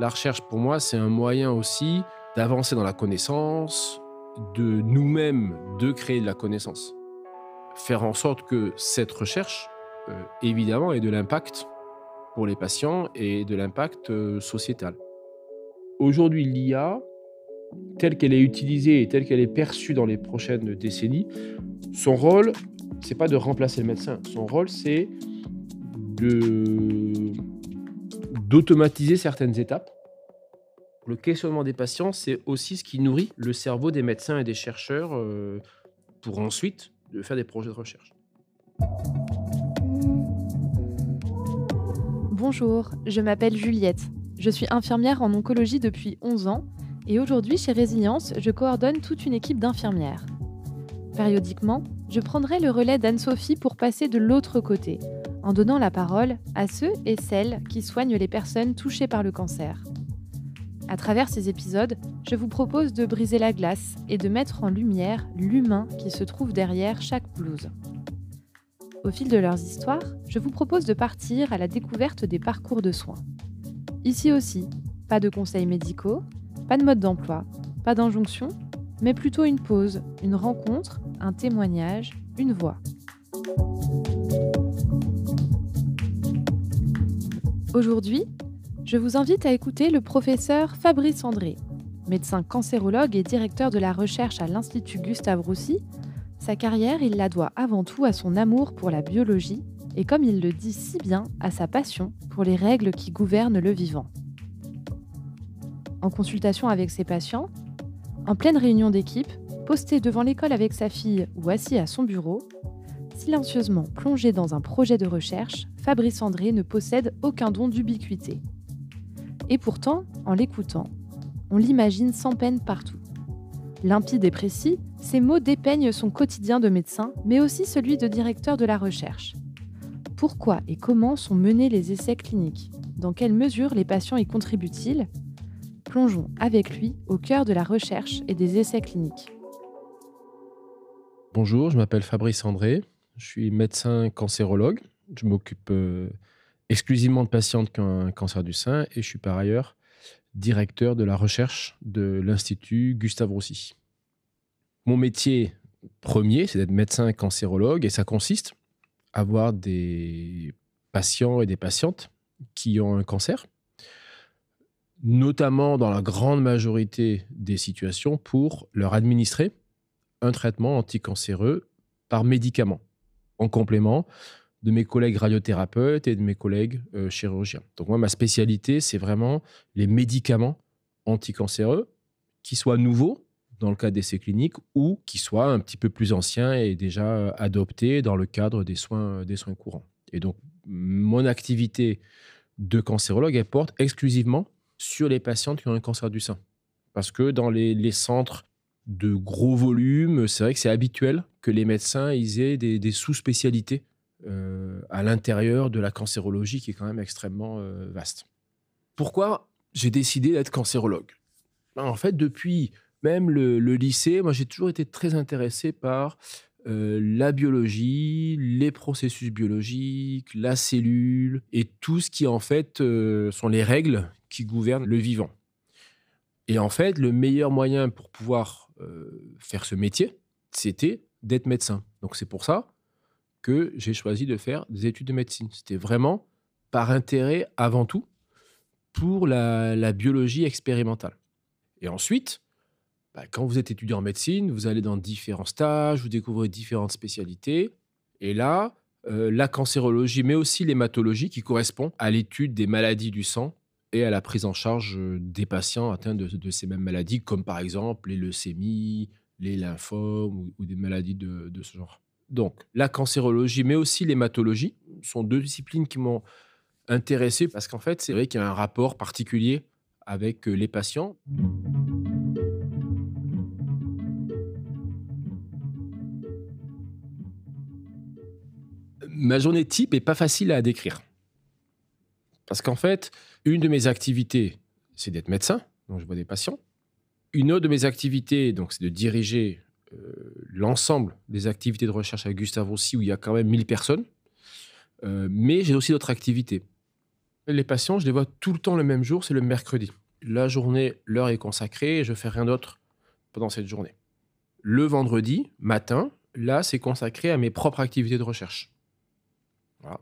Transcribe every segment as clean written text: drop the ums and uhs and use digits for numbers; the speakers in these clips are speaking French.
La recherche, pour moi, c'est un moyen aussi d'avancer dans la connaissance, de nous-mêmes, de créer de la connaissance. Faire en sorte que cette recherche, évidemment, ait de l'impact pour les patients et de l'impact sociétal. Aujourd'hui, l'IA, telle qu'elle est utilisée et telle qu'elle est perçue dans les prochaines décennies, son rôle, c'est pas de remplacer le médecin. Son rôle, c'est de d'automatiser certaines étapes. Le questionnement des patients, c'est aussi ce qui nourrit le cerveau des médecins et des chercheurs pour ensuite faire des projets de recherche. Bonjour, je m'appelle Juliette. Je suis infirmière en oncologie depuis 11 ans et aujourd'hui chez Résilience, je coordonne toute une équipe d'infirmières. Périodiquement, je prendrai le relais d'Anne-Sophie pour passer de l'autre côté, en donnant la parole à ceux et celles qui soignent les personnes touchées par le cancer. À travers ces épisodes, je vous propose de briser la glace et de mettre en lumière l'humain qui se trouve derrière chaque blouse. Au fil de leurs histoires, je vous propose de partir à la découverte des parcours de soins. Ici aussi, pas de conseils médicaux, pas de mode d'emploi, pas d'injonction, mais plutôt une pause, une rencontre, un témoignage, une voix. Aujourd'hui, je vous invite à écouter le professeur Fabrice André, médecin cancérologue et directeur de la recherche à l'Institut Gustave-Roussy. Sa carrière, il la doit avant tout à son amour pour la biologie et, comme il le dit si bien, à sa passion pour les règles qui gouvernent le vivant. En consultation avec ses patients, en pleine réunion d'équipe, posté devant l'école avec sa fille ou assis à son bureau, silencieusement plongé dans un projet de recherche, Fabrice André ne possède aucun don d'ubiquité. Et pourtant, en l'écoutant, on l'imagine sans peine partout. Limpide et précis, ces mots dépeignent son quotidien de médecin, mais aussi celui de directeur de la recherche. Pourquoi et comment sont menés les essais cliniques? Dans quelle mesure les patients y contribuent-ils? Plongeons avec lui au cœur de la recherche et des essais cliniques. Bonjour, je m'appelle Fabrice André, je suis médecin cancérologue. Je m'occupe exclusivement de patients qui ont un cancer du sein et je suis par ailleurs directeur de la recherche de l'Institut Gustave-Roussy. Mon métier premier, c'est d'être médecin cancérologue et ça consiste à voir des patients et des patientes qui ont un cancer, notamment dans la grande majorité des situations pour leur administrer un traitement anticancéreux par médicament, en complément de mes collègues radiothérapeutes et de mes collègues chirurgiens. Donc moi, ma spécialité, c'est vraiment les médicaments anticancéreux, qui soient nouveaux dans le cadre d'essais cliniques ou qui soient un petit peu plus anciens et déjà adoptés dans le cadre des soins courants. Et donc, mon activité de cancérologue, elle porte exclusivement sur les patientes qui ont un cancer du sein. Parce que dans les centres de gros volume, c'est vrai que c'est habituel que les médecins ils aient des sous-spécialités à l'intérieur de la cancérologie qui est quand même extrêmement vaste. Pourquoi j'ai décidé d'être cancérologue? En fait, depuis même le lycée, moi j'ai toujours été très intéressé par la biologie, les processus biologiques, la cellule et tout ce qui en fait sont les règles qui gouvernent le vivant. Et en fait, le meilleur moyen pour pouvoir faire ce métier, c'était d'être médecin. Donc c'est pour ça que j'ai choisi de faire des études de médecine. C'était vraiment par intérêt avant tout pour la biologie expérimentale. Et ensuite, quand vous êtes étudiant en médecine, vous allez dans différents stages, vous découvrez différentes spécialités. Et là, la cancérologie, mais aussi l'hématologie qui correspond à l'étude des maladies du sang et à la prise en charge des patients atteints de ces mêmes maladies, comme par exemple les leucémies, les lymphomes ou des maladies de ce genre. Donc, la cancérologie, mais aussi l'hématologie, sont deux disciplines qui m'ont intéressé parce qu'en fait, c'est vrai qu'il y a un rapport particulier avec les patients. Ma journée type est pas facile à décrire. Parce qu'en fait, une de mes activités, c'est d'être médecin, donc je vois des patients. Une autre de mes activités, donc, c'est de diriger l'ensemble des activités de recherche à Gustave Roussy, où il y a quand même 1000 personnes. Mais j'ai aussi d'autres activités. Les patients, je les vois tout le temps le même jour, c'est le mercredi. La journée, l'heure est consacrée et je fais rien d'autre pendant cette journée. Le vendredi matin, là, c'est consacré à mes propres activités de recherche. Voilà.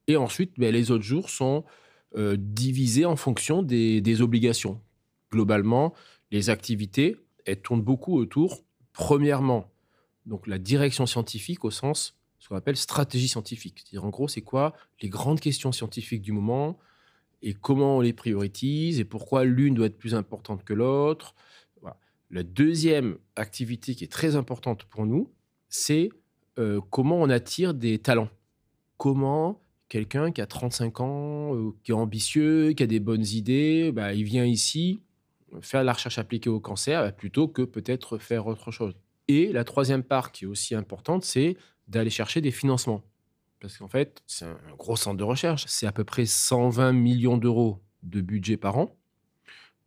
Et ensuite, beh, les autres jours sont, divisés en fonction des obligations. Globalement, les activités, elles tournent beaucoup autour, premièrement, donc la direction scientifique au sens, ce qu'on appelle stratégie scientifique. C'est-à-dire, en gros, c'est quoi les grandes questions scientifiques du moment et comment on les priorise et pourquoi l'une doit être plus importante que l'autre. Voilà. La deuxième activité qui est très importante pour nous, c'est, comment on attire des talents. Comment quelqu'un qui a 35 ans, qui est ambitieux, qui a des bonnes idées, bah, il vient ici faire de la recherche appliquée au cancer, plutôt que peut-être faire autre chose. Et la troisième part qui est aussi importante, c'est d'aller chercher des financements. Parce qu'en fait, c'est un gros centre de recherche. C'est à peu près 120 millions d'euros de budget par an.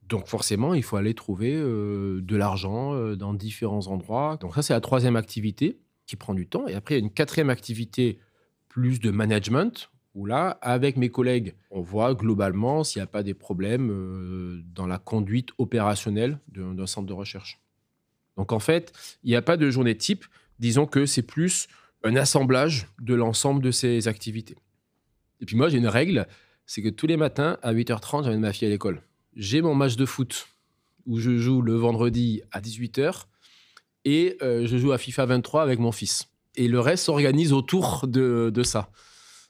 Donc forcément, il faut aller trouver, de l'argent, dans différents endroits. Donc ça, c'est la troisième activité qui prend du temps et après il y a une quatrième activité plus de management où là, avec mes collègues, on voit globalement s'il n'y a pas des problèmes, dans la conduite opérationnelle d'un centre de recherche. Donc en fait, il n'y a pas de journée type. Disons que c'est plus un assemblage de l'ensemble de ces activités. Et puis moi, j'ai une règle, c'est que tous les matins à 8h30, j'amène ma fille à l'école. J'ai mon match de foot où je joue le vendredi à 18h et je joue à FIFA 23 avec mon fils. Et le reste s'organise autour de ça.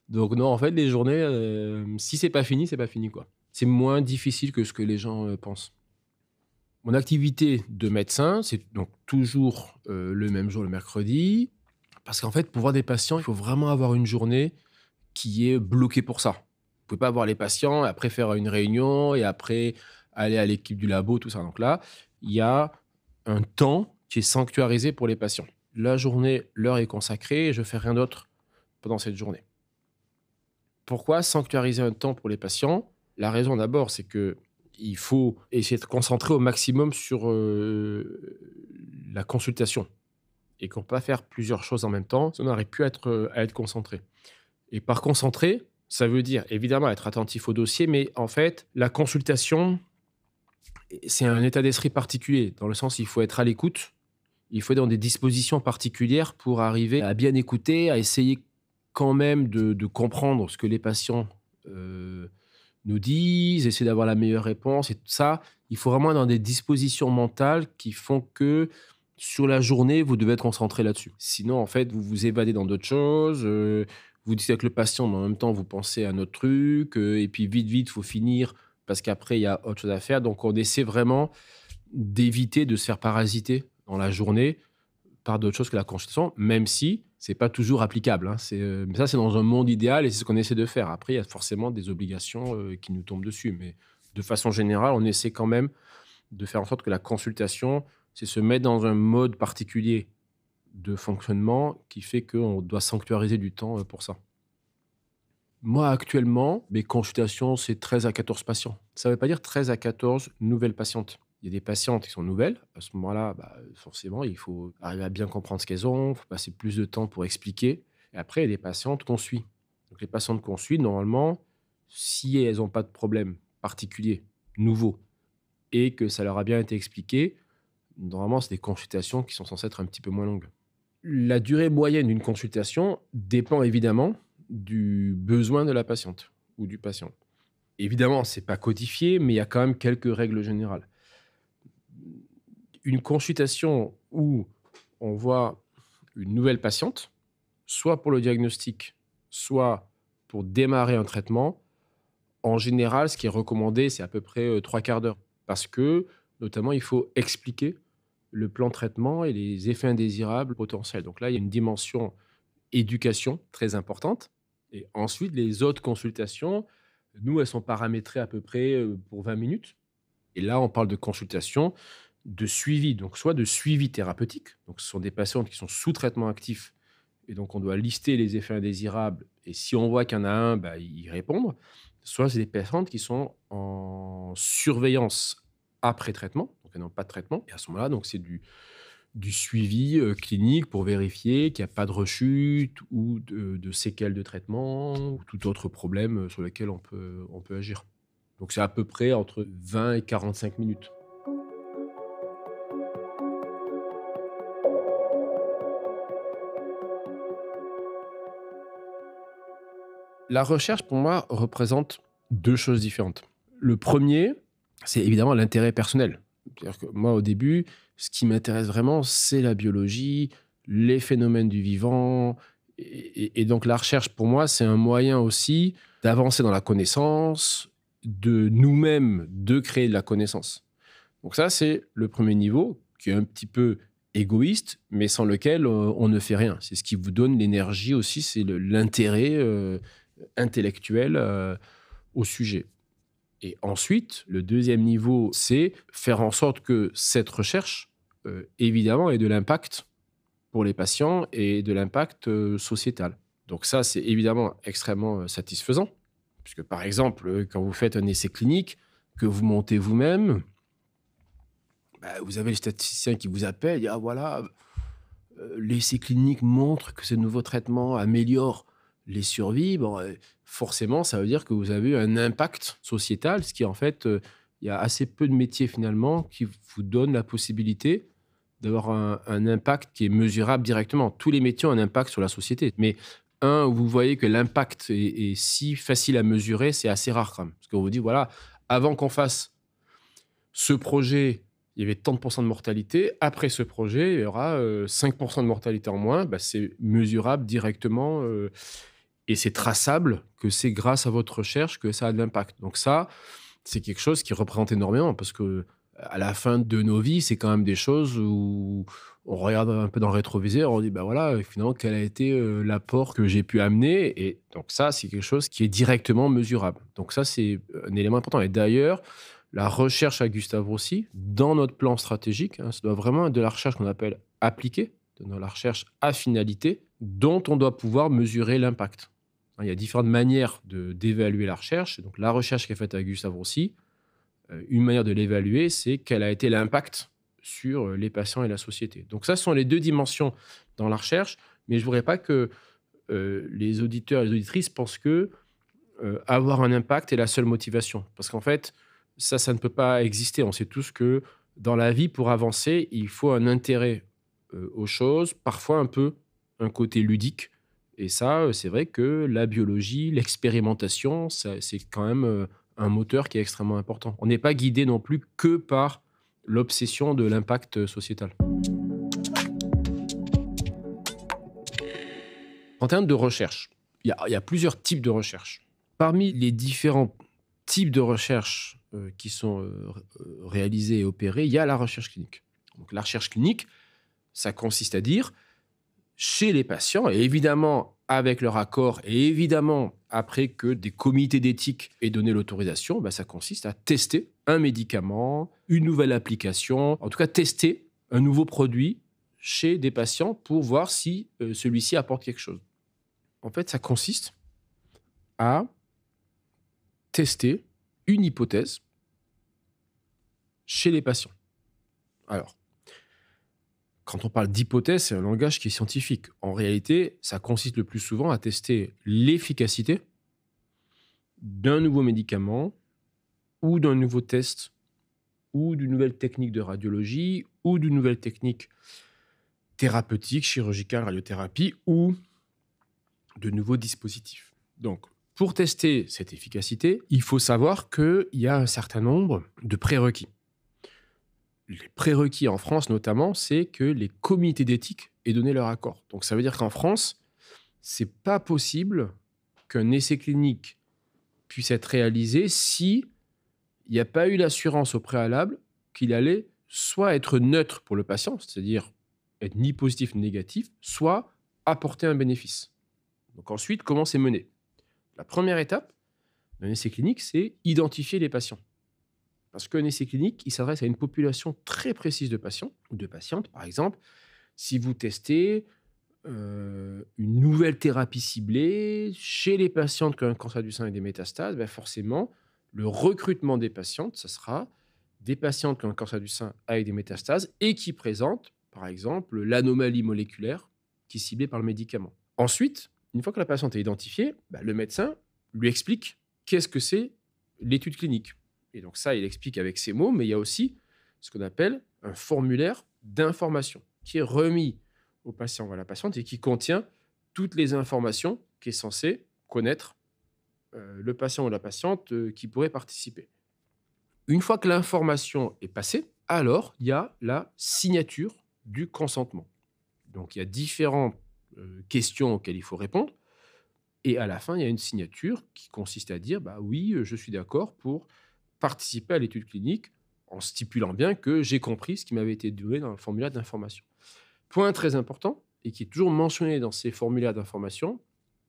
Donc non, en fait, les journées, si c'est pas fini, quoi. C'est moins difficile que ce que les gens pensent. Mon activité de médecin, c'est donc toujours le même jour, le mercredi. Parce qu'en fait, pour voir des patients, il faut vraiment avoir une journée qui est bloquée pour ça. Vous pouvez pas voir les patients, après faire une réunion et après aller à l'équipe du labo, tout ça. Donc là, il y a un temps qui est sanctuarisé pour les patients. La journée, l'heure est consacrée et je fais rien d'autre pendant cette journée. Pourquoi sanctuariser un temps pour les patients? La raison d'abord, c'est que il faut essayer de se concentrer au maximum sur la consultation et qu'on ne peut pas faire plusieurs choses en même temps, sinon on n'arrive plus à être concentré. Et par concentré, ça veut dire évidemment être attentif au dossier, mais en fait, la consultation, c'est un état d'esprit particulier, dans le sens où il faut être à l'écoute, il faut être dans des dispositions particulières pour arriver à bien écouter, à essayer quand même de comprendre ce que les patients nous disent, essayer d'avoir la meilleure réponse et tout ça. Il faut vraiment être dans des dispositions mentales qui font que sur la journée, vous devez être concentré là-dessus. Sinon, en fait, vous vous évadez dans d'autres choses. Vous discutez avec le patient, mais en même temps, vous pensez à un autre truc. Et puis, vite, vite, il faut finir parce qu'après, il y a autre chose à faire. Donc, on essaie vraiment d'éviter de se faire parasiter dans la journée par d'autres choses que la consultation, même si c'est pas toujours applicable, hein. Mais ça, c'est dans un monde idéal et c'est ce qu'on essaie de faire. Après, il y a forcément des obligations qui nous tombent dessus. Mais de façon générale, on essaie quand même de faire en sorte que la consultation, c'est se mettre dans un mode particulier de fonctionnement qui fait qu'on doit sanctuariser du temps pour ça. Moi, actuellement, mes consultations, c'est 13 à 14 patients. Ça ne veut pas dire 13 à 14 nouvelles patientes. Il y a des patientes qui sont nouvelles. À ce moment-là, bah, forcément, il faut arriver à bien comprendre ce qu'elles ont. Il faut passer plus de temps pour expliquer. Et après, il y a des patientes qu'on suit. Donc, les patientes qu'on suit, normalement, si elles n'ont pas de problème particulier, nouveau, et que ça leur a bien été expliqué, normalement, c'est des consultations qui sont censées être un petit peu moins longues. La durée moyenne d'une consultation dépend évidemment du besoin de la patiente ou du patient. Évidemment, c'est pas codifié, mais il y a quand même quelques règles générales. Une consultation où on voit une nouvelle patiente, soit pour le diagnostic, soit pour démarrer un traitement, en général, ce qui est recommandé, c'est à peu près 3/4 d'heure. Parce que, notamment, il faut expliquer le plan de traitement et les effets indésirables potentiels. Donc là, il y a une dimension éducation très importante. Et ensuite, les autres consultations, nous, elles sont paramétrées à peu près pour 20 minutes. Et là, on parle de consultation de suivi, donc soit de suivi thérapeutique, donc ce sont des patientes qui sont sous traitement actif, et donc on doit lister les effets indésirables, et si on voit qu'il y en a un, bah, y répondre, soit c'est des patientes qui sont en surveillance après traitement, donc elles n'ont pas de traitement, et à ce moment-là, donc c'est du suivi clinique pour vérifier qu'il n'y a pas de rechute ou de séquelles de traitement ou tout autre problème sur lequel on peut agir. Donc c'est à peu près entre 20 et 45 minutes. La recherche, pour moi, représente 2 choses différentes. Le premier, c'est évidemment l'intérêt personnel. C'est-à-dire que moi, au début, ce qui m'intéresse vraiment, c'est la biologie, les phénomènes du vivant et donc la recherche, pour moi, c'est un moyen aussi d'avancer dans la connaissance, de nous-mêmes, de créer de la connaissance. Donc ça, c'est le premier niveau, qui est un petit peu égoïste, mais sans lequel, on ne fait rien. C'est ce qui vous donne l'énergie aussi, c'est l'intérêt, intellectuel, au sujet. Et ensuite, le deuxième niveau, c'est faire en sorte que cette recherche, évidemment, ait de l'impact pour les patients et de l'impact sociétal. Donc ça, c'est évidemment extrêmement satisfaisant, puisque par exemple, quand vous faites un essai clinique, que vous montez vous-même, vous avez le statisticien qui vous appelle, il dit, ah voilà, l'essai clinique montre que ce nouveau traitement améliore les survies. Bon, forcément, ça veut dire que vous avez un impact sociétal, ce qui en fait, il y a assez peu de métiers finalement qui vous donnent la possibilité d'avoir un impact qui est mesurable directement. Tous les métiers ont un impact sur la société. Mais où vous voyez que l'impact est si facile à mesurer, c'est assez rare quand même. Parce qu'on vous dit, voilà, avant qu'on fasse ce projet, il y avait tant de pourcents de mortalité. Après ce projet, il y aura 5% de mortalité en moins. C'est mesurable directement et c'est traçable que c'est grâce à votre recherche que ça a de l'impact. Donc ça, c'est quelque chose qui représente énormément parce que à la fin de nos vies, c'est quand même des choses où on regarde un peu dans le rétroviseur, on dit, voilà, finalement, quel a été l'apport que j'ai pu amener. Et donc ça, c'est quelque chose qui est directement mesurable. Donc ça, c'est un élément important. Et d'ailleurs, la recherche à Gustave Roussy, dans notre plan stratégique, ça doit vraiment être de la recherche qu'on appelle appliquée, de la recherche à finalité, dont on doit pouvoir mesurer l'impact. Il y a différentes manières d'évaluer la recherche. Donc la recherche qui est faite à Gustave Roussy, une manière de l'évaluer, c'est quel a été l'impact sur les patients et la société. Donc ça, ce sont les deux dimensions dans la recherche, mais je ne voudrais pas que les auditeurs et les auditrices pensent que avoir un impact est la seule motivation. Parce qu'en fait, ça ne peut pas exister. On sait tous que dans la vie, pour avancer, il faut un intérêt aux choses, parfois un peu un côté ludique. Et ça, c'est vrai que la biologie, l'expérimentation, c'est quand même un moteur qui est extrêmement important. On n'est pas guidé non plus que par l'obsession de l'impact sociétal. En termes de recherche, il y a plusieurs types de recherche. Parmi les différents types de recherche qui sont réalisés et opérés, il y a la recherche clinique. Donc, la recherche clinique, ça consiste à dire, chez les patients, et évidemment avec leur accord, et évidemment après que des comités d'éthique aient donné l'autorisation, ça consiste à tester un médicament, une nouvelle application, en tout cas tester un nouveau produit chez des patients pour voir si celui-ci apporte quelque chose. En fait, ça consiste à tester une hypothèse chez les patients. Alors, quand on parle d'hypothèse, c'est un langage qui est scientifique. En réalité, ça consiste le plus souvent à tester l'efficacité d'un nouveau médicament ou d'un nouveau test ou d'une nouvelle technique de radiologie ou d'une nouvelle technique thérapeutique, chirurgicale, radiothérapie ou de nouveaux dispositifs. Donc, pour tester cette efficacité, il faut savoir qu'il y a un certain nombre de prérequis. Les prérequis en France notamment, c'est que les comités d'éthique aient donné leur accord. Donc ça veut dire qu'en France, c'est pas possible qu'un essai clinique puisse être réalisé si il n'y a pas eu l'assurance au préalable qu'il allait soit être neutre pour le patient, c'est-à-dire être ni positif ni négatif, soit apporter un bénéfice. Donc ensuite, comment c'est mené ? La première étape d'un essai clinique, c'est identifier les patients. Parce qu'un essai clinique, il s'adresse à une population très précise de patients ou de patientes. Par exemple, si vous testez une nouvelle thérapie ciblée chez les patientes qui ont un cancer du sein et des métastases, forcément, le recrutement des patientes, ce sera des patientes qui ont un cancer du sein avec des métastases et qui présentent, par exemple, l'anomalie moléculaire qui est ciblée par le médicament. Ensuite, une fois que la patiente est identifiée, le médecin lui explique qu'est-ce que c'est l'étude clinique. Et donc ça, il explique avec ses mots, mais il y a aussi ce qu'on appelle un formulaire d'information qui est remis au patient ou à la patiente et qui contient toutes les informations qu'est censé connaître le patient ou la patiente qui pourrait participer. Une fois que l'information est passée, alors il y a la signature du consentement. Donc il y a différentes questions auxquelles il faut répondre. Et à la fin, il y a une signature qui consiste à dire oui, je suis d'accord pour participer à l'étude clinique en stipulant bien que j'ai compris ce qui m'avait été donné dans le formulaire d'information. Point très important, et qui est toujours mentionné dans ces formulaires d'information,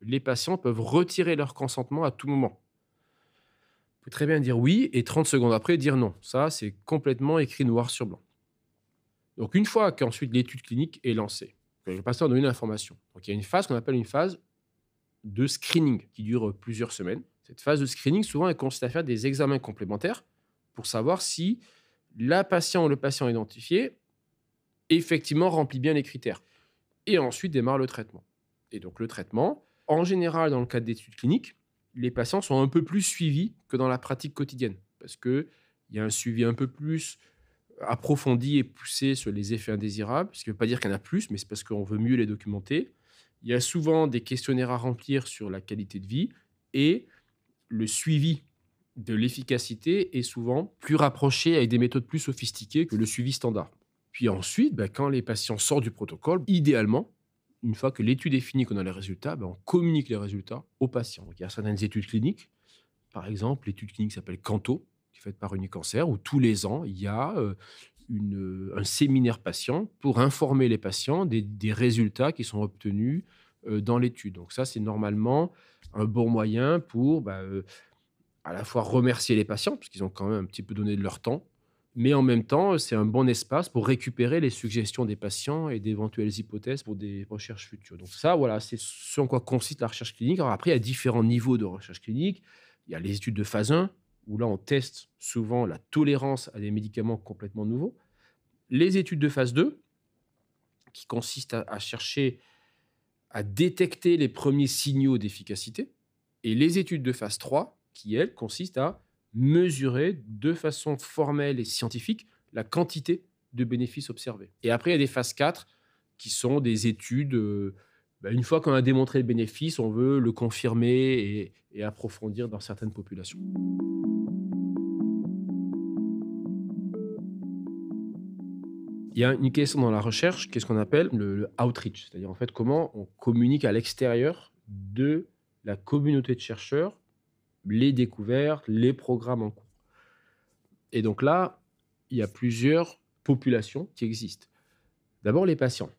les patients peuvent retirer leur consentement à tout moment. Vous pouvez très bien dire oui et 30 secondes après dire non. Ça, c'est complètement écrit noir sur blanc. Donc, une fois qu'ensuite l'étude clinique est lancée, que le patient donne une information, donc il y a une phase qu'on appelle une phase de screening qui dure plusieurs semaines. Cette phase de screening, souvent, elle consiste à faire des examens complémentaires pour savoir si la patiente ou le patient identifié effectivement remplit bien les critères. Et ensuite démarre le traitement. Et donc le traitement, en général, dans le cadre d'études cliniques, les patients sont un peu plus suivis que dans la pratique quotidienne parce qu'il y a un suivi un peu plus approfondi et poussé sur les effets indésirables, ce qui ne veut pas dire qu'il y en a plus, mais c'est parce qu'on veut mieux les documenter. Il y a souvent des questionnaires à remplir sur la qualité de vie et le suivi de l'efficacité est souvent plus rapproché avec des méthodes plus sophistiquées que le suivi standard. Puis ensuite, quand les patients sortent du protocole, idéalement, une fois que l'étude est finie, qu'on a les résultats, on communique les résultats aux patients. Donc, il y a certaines études cliniques, par exemple, l'étude clinique s'appelle Canto, qui est faite par Unicancer, où tous les ans, il y a un séminaire patient pour informer les patients des résultats qui sont obtenus dans l'étude. Donc ça, c'est normalement un bon moyen pour à la fois remercier les patients, parce qu'ils ont quand même un petit peu donné de leur temps, mais en même temps, c'est un bon espace pour récupérer les suggestions des patients et d'éventuelles hypothèses pour des recherches futures. Donc ça, voilà, c'est ce en quoi consiste la recherche clinique. Alors après, il y a différents niveaux de recherche clinique. Il y a les études de phase 1, où là, on teste souvent la tolérance à des médicaments complètement nouveaux. Les études de phase 2, qui consistent à chercher à détecter les premiers signaux d'efficacité. Et les études de phase 3, qui, elles, consistent à mesurer de façon formelle et scientifique la quantité de bénéfices observés. Et après, il y a des phases 4, qui sont des études, une fois qu'on a démontré le bénéfice, on veut le confirmer et approfondir dans certaines populations. Il y a une question dans la recherche, qu'est-ce qu'on appelle le outreach, c'est-à-dire en fait comment on communique à l'extérieur de la communauté de chercheurs les découvertes, les programmes en cours. Et donc là, il y a plusieurs populations qui existent. D'abord, les patients.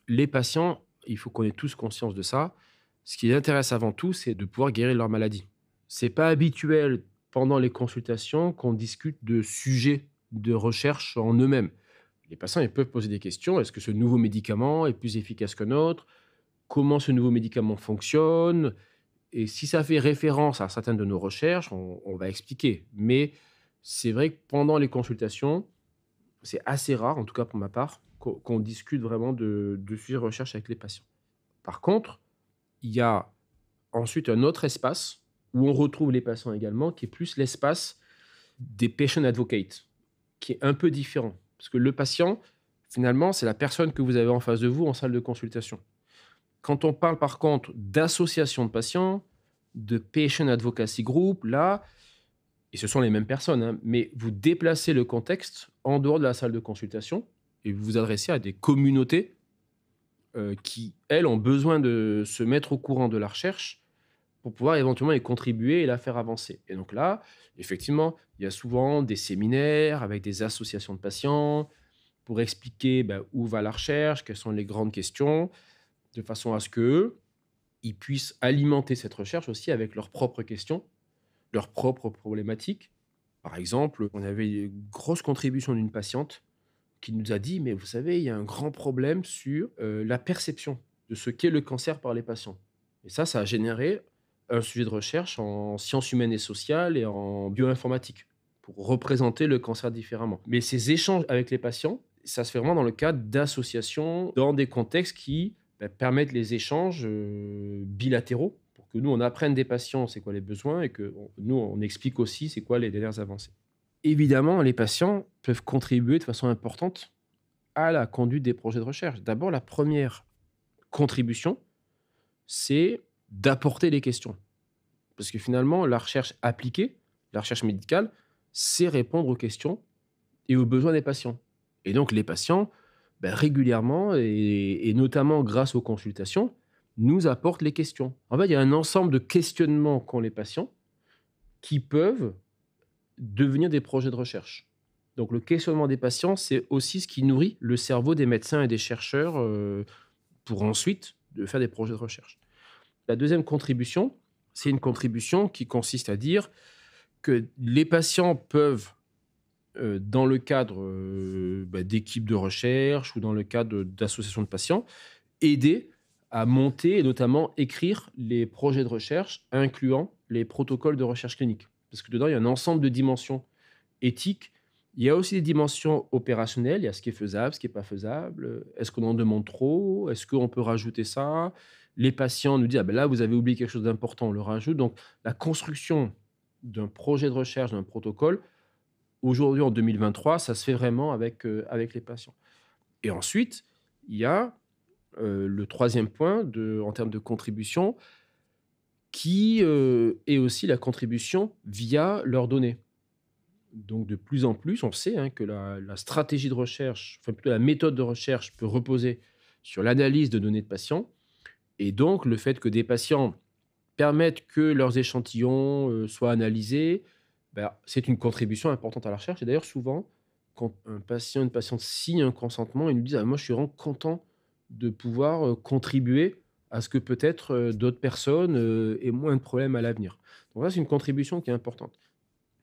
Les patients, il faut qu'on ait tous conscience de ça. Ce qui les intéresse avant tout, c'est de pouvoir guérir leur maladie. Ce n'est pas habituel pendant les consultations qu'on discute de sujets de recherche en eux-mêmes. Les patients, ils peuvent poser des questions. Est-ce que ce nouveau médicament est plus efficace qu'un autre? Comment ce nouveau médicament fonctionne? Et si ça fait référence à certaines de nos recherches, on va expliquer. Mais c'est vrai que pendant les consultations, c'est assez rare, en tout cas pour ma part, qu'on discute vraiment de sujets de recherche avec les patients. Par contre, il y a ensuite un autre espace où on retrouve les patients également, qui est plus l'espace des patient advocates, qui est un peu différent. Parce que le patient, finalement, c'est la personne que vous avez en face de vous en salle de consultation. Quand on parle par contre d'association de patients, de patient advocacy group, là, et ce sont les mêmes personnes, mais vous déplacez le contexte en dehors de la salle de consultation et vous vous adressez à des communautés qui, elles, ont besoin de se mettre au courant de la recherche pour pouvoir éventuellement y contribuer et la faire avancer. Et donc là, effectivement, il y a souvent des séminaires avec des associations de patients pour expliquer où va la recherche, quelles sont les grandes questions, de façon à ce qu'ils puissent alimenter cette recherche aussi avec leurs propres questions, leurs propres problématiques. Par exemple, on avait une grosse contribution d'une patiente qui nous a dit « Mais vous savez, il y a un grand problème sur la perception de ce qu'est le cancer par les patients. » Et ça a généré un sujet de recherche en sciences humaines et sociales et en bioinformatique pour représenter le cancer différemment. Mais ces échanges avec les patients, Ça se fait vraiment dans le cadre d'associations, dans des contextes qui permettent les échanges bilatéraux pour que nous, on apprenne des patients c'est quoi les besoins et que nous, on explique aussi c'est quoi les dernières avancées. Évidemment, les patients peuvent contribuer de façon importante à la conduite des projets de recherche. D'abord, la première contribution, c'est d'apporter les questions. Parce que finalement, la recherche appliquée, la recherche médicale, c'est répondre aux questions et aux besoins des patients. Et donc, les patients, régulièrement, et notamment grâce aux consultations, nous apportent les questions. En fait, il y a un ensemble de questionnements qu'ont les patients qui peuvent devenir des projets de recherche. Donc, le questionnement des patients, c'est aussi ce qui nourrit le cerveau des médecins et des chercheurs pour ensuite de faire des projets de recherche. La deuxième contribution, c'est une contribution qui consiste à dire que les patients peuvent, dans le cadre d'équipes de recherche ou dans le cadre d'associations de patients, aider à monter et notamment écrire les projets de recherche, incluant les protocoles de recherche clinique. Parce que dedans, il y a un ensemble de dimensions éthiques. Il y a aussi des dimensions opérationnelles. Il y a ce qui est faisable, ce qui n'est pas faisable. Est-ce qu'on en demande trop? Est-ce qu'on peut rajouter ça? Les patients nous disent, là, vous avez oublié quelque chose d'important, on le rajoute. Donc, la construction d'un projet de recherche, d'un protocole, aujourd'hui, en 2023, ça se fait vraiment avec les patients. Et ensuite, il y a le troisième point en termes de contribution, qui est aussi la contribution via leurs données. Donc, de plus en plus, on sait que la stratégie de recherche, enfin plutôt la méthode de recherche peut reposer sur l'analyse de données de patients. Et donc, le fait que des patients permettent que leurs échantillons soient analysés, c'est une contribution importante à la recherche. Et d'ailleurs, souvent, quand un patient, une patiente signe un consentement, ils nous disent: moi, je suis vraiment content de pouvoir contribuer à ce que peut-être d'autres personnes aient moins de problèmes à l'avenir. Donc, ça, c'est une contribution qui est importante.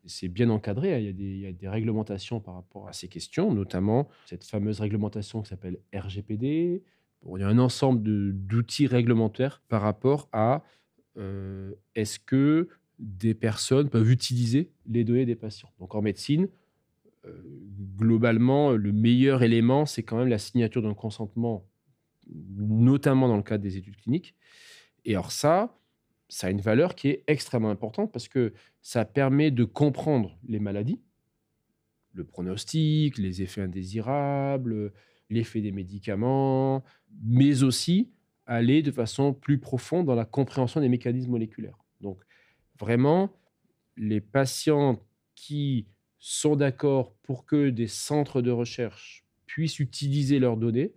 C'est bien encadré, il y a des réglementations par rapport à ces questions, notamment cette fameuse réglementation qui s'appelle RGPD. Bon, il y a un ensemble d'outils réglementaires par rapport à est-ce que des personnes peuvent utiliser les données des patients. Donc en médecine, globalement, le meilleur élément, c'est quand même la signature d'un consentement, notamment dans le cadre des études cliniques. Et alors ça a une valeur qui est extrêmement importante parce que ça permet de comprendre les maladies, le pronostic, les effets indésirables, l'effet des médicaments, mais aussi aller de façon plus profonde dans la compréhension des mécanismes moléculaires. Donc, vraiment, les patients qui sont d'accord pour que des centres de recherche puissent utiliser leurs données,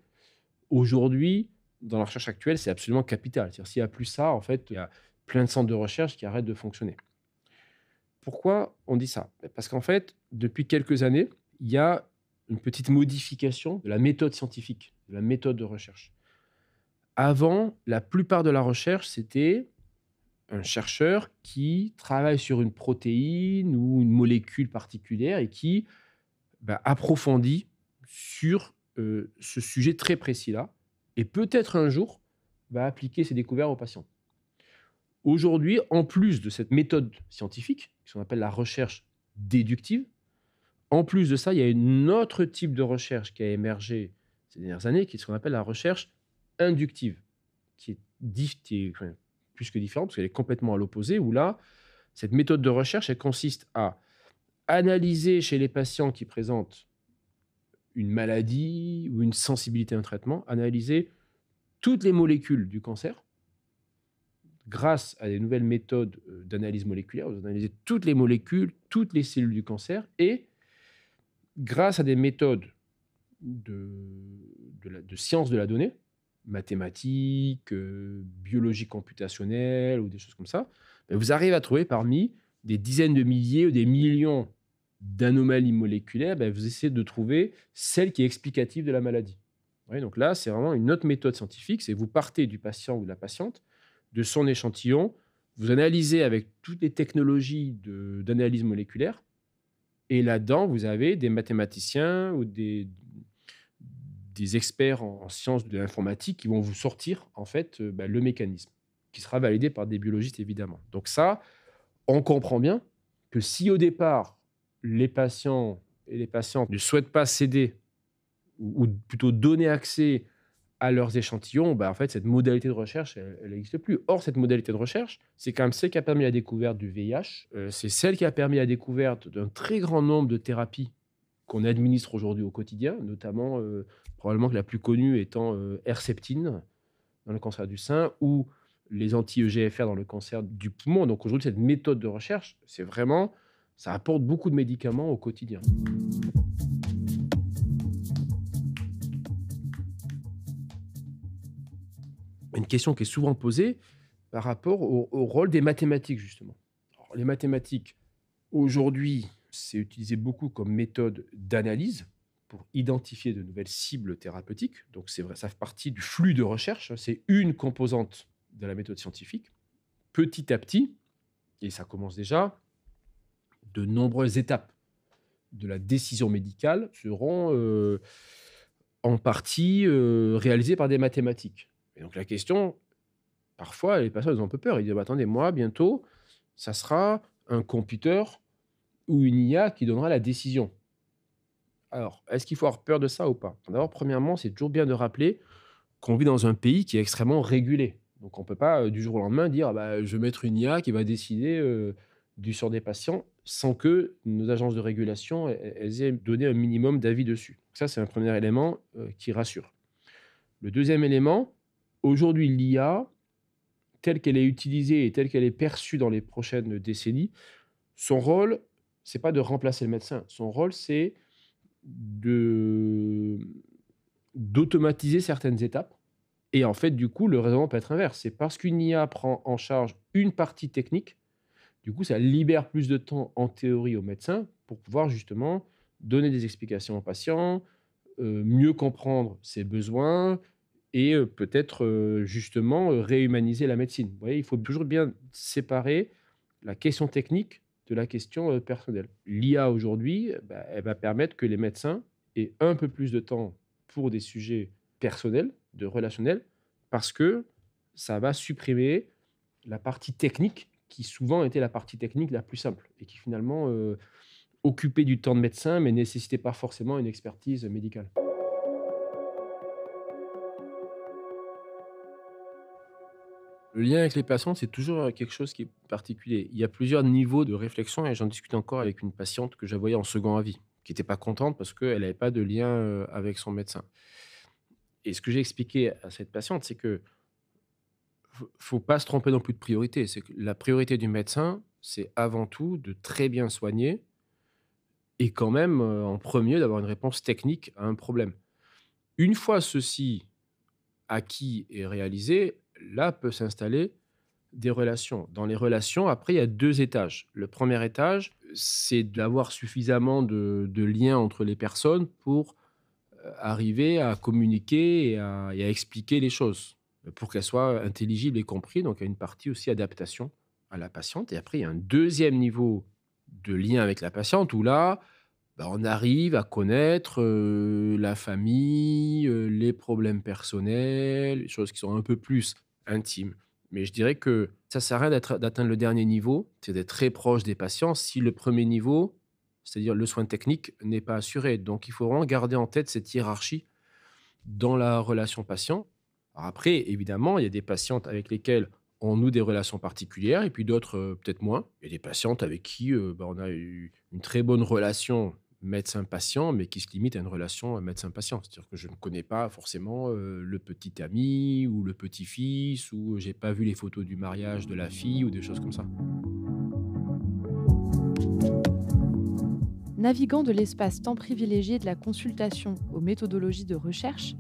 aujourd'hui, dans la recherche actuelle, c'est absolument capital. C'est-à-dire, s'il n'y a plus ça, en fait, il y a plein de centres de recherche qui arrêtent de fonctionner. Pourquoi on dit ça? Parce qu'en fait, depuis quelques années, il y a une petite modification de la méthode scientifique, de la méthode de recherche. Avant, la plupart de la recherche, c'était un chercheur qui travaille sur une protéine ou une molécule particulière et qui approfondit sur ce sujet très précis-là et peut-être un jour va appliquer ses découvertes aux patients. Aujourd'hui, en plus de cette méthode scientifique, qu'on appelle la recherche déductive, en plus de ça, il y a un autre type de recherche qui a émergé ces dernières années, qui est ce qu'on appelle la recherche inductive, qui est plus que différente, parce qu'elle est complètement à l'opposé, où là, cette méthode de recherche, elle consiste à analyser chez les patients qui présentent une maladie ou une sensibilité à un traitement, analyser toutes les molécules du cancer, grâce à des nouvelles méthodes d'analyse moléculaire. Vous analysez toutes les molécules, toutes les cellules du cancer, et grâce à des méthodes de science de la donnée, mathématiques, biologie computationnelle ou des choses comme ça, vous arrivez à trouver parmi des dizaines de milliers ou des millions d'anomalies moléculaires, vous essayez de trouver celle qui est explicative de la maladie. Oui, donc là, c'est vraiment une autre méthode scientifique, c'est vous partez du patient ou de la patiente, de son échantillon, vous analysez avec toutes les technologies d'analyse moléculaire, et là-dedans, vous avez des mathématiciens ou des experts en sciences de l'informatique qui vont vous sortir en fait le mécanisme, qui sera validé par des biologistes évidemment. Donc ça, on comprend bien que si au départ, les patients et les patientes ne souhaitent pas céder ou plutôt donner accès à leurs échantillons, en fait, cette modalité de recherche, elle n'existe plus. Or, cette modalité de recherche, c'est quand même celle qui a permis la découverte du VIH, c'est celle qui a permis la découverte d'un très grand nombre de thérapies qu'on administre aujourd'hui au quotidien, notamment, probablement que la plus connue étant Herceptine dans le cancer du sein ou les anti-EGFR dans le cancer du poumon. Donc aujourd'hui, cette méthode de recherche, c'est vraiment, ça apporte beaucoup de médicaments au quotidien. Une question qui est souvent posée par rapport au rôle des mathématiques, justement. Alors, les mathématiques, aujourd'hui, c'est utilisé beaucoup comme méthode d'analyse pour identifier de nouvelles cibles thérapeutiques. Donc, c'est vrai, ça fait partie du flux de recherche. C'est une composante de la méthode scientifique. Petit à petit, et ça commence déjà, de nombreuses étapes de la décision médicale seront en partie réalisées par des mathématiques. Et donc la question, parfois, les patients ils ont un peu peur. Ils disent attendez, moi, bientôt, ça sera un computer ou une IA qui donnera la décision. Alors, est-ce qu'il faut avoir peur de ça ou pas? D'abord, premièrement, c'est toujours bien de rappeler qu'on vit dans un pays qui est extrêmement régulé. Donc, on ne peut pas du jour au lendemain dire je vais mettre une IA qui va décider du sort des patients sans que nos agences de régulation elles aient donné un minimum d'avis dessus. Ça, c'est un premier élément qui rassure. Le deuxième élément, aujourd'hui, l'IA, telle qu'elle est utilisée et telle qu'elle est perçue dans les prochaines décennies, son rôle, c'est pas de remplacer le médecin. Son rôle, c'est d'automatiser certaines étapes. Et en fait, du coup, le raisonnement peut être inverse. C'est parce qu'une IA prend en charge une partie technique, du coup, ça libère plus de temps, en théorie, aux médecins pour pouvoir justement donner des explications aux patients, mieux comprendre ses besoins et peut-être justement réhumaniser la médecine. Vous voyez, il faut toujours bien séparer la question technique de la question personnelle. L'IA aujourd'hui, elle va permettre que les médecins aient un peu plus de temps pour des sujets personnels, de relationnels, parce que ça va supprimer la partie technique qui souvent était la partie technique la plus simple et qui finalement occupait du temps de médecin mais nécessitait pas forcément une expertise médicale. Le lien avec les patients, c'est toujours quelque chose qui est particulier. Il y a plusieurs niveaux de réflexion et j'en discute encore avec une patiente que j'avais en second avis, qui n'était pas contente parce qu'elle n'avait pas de lien avec son médecin. Et ce que j'ai expliqué à cette patiente, c'est que faut pas se tromper non plus de priorité. C'est que la priorité du médecin, c'est avant tout de très bien soigner et quand même, en premier, d'avoir une réponse technique à un problème. Une fois ceci acquis et réalisé, là peut s'installer des relations. Dans les relations, après, il y a 2 étages. Le premier étage, c'est d'avoir suffisamment de liens entre les personnes pour, arriver à communiquer et à expliquer les choses, pour qu'elles soient intelligibles et comprises. Donc il y a une partie aussi adaptation à la patiente et après il y a un deuxième niveau de lien avec la patiente où là, on arrive à connaître, la famille, les problèmes personnels, les choses qui sont un peu plus intimes. Mais je dirais que ça sert à rien d'atteindre le dernier niveau, c'est d'être très proche des patients si le premier niveau, c'est-à-dire le soin technique, n'est pas assuré. Donc il faut vraiment garder en tête cette hiérarchie dans la relation patient. Alors après, évidemment, il y a des patientes avec lesquelles on noue des relations particulières et puis d'autres, peut-être moins. Il y a des patientes avec qui, on a eu une très bonne relation médecin-patient, mais qui se limite à une relation médecin-patient. C'est-à-dire que je ne connais pas forcément le petit ami ou le petit-fils, ou j'ai pas vu les photos du mariage de la fille ou des choses comme ça. Naviguant de l'espace-temps privilégié de la consultation aux méthodologies de recherche,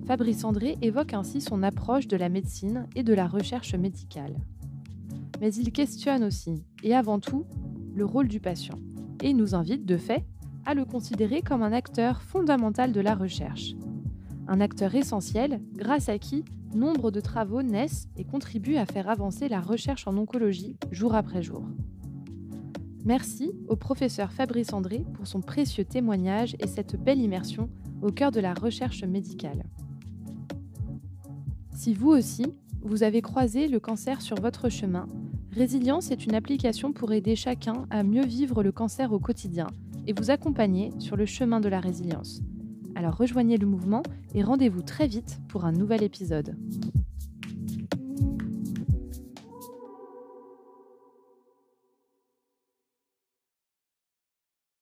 Fabrice André évoque ainsi son approche de la médecine et de la recherche médicale. Mais il questionne aussi, et avant tout, le rôle du patient, et nous invite de fait à le considérer comme un acteur fondamental de la recherche. Un acteur essentiel grâce à qui nombre de travaux naissent et contribuent à faire avancer la recherche en oncologie jour après jour. Merci au professeur Fabrice André pour son précieux témoignage et cette belle immersion au cœur de la recherche médicale. Si vous aussi, vous avez croisé le cancer sur votre chemin, Résilience est une application pour aider chacun à mieux vivre le cancer au quotidien et vous accompagner sur le chemin de la résilience. Alors rejoignez le mouvement et rendez-vous très vite pour un nouvel épisode.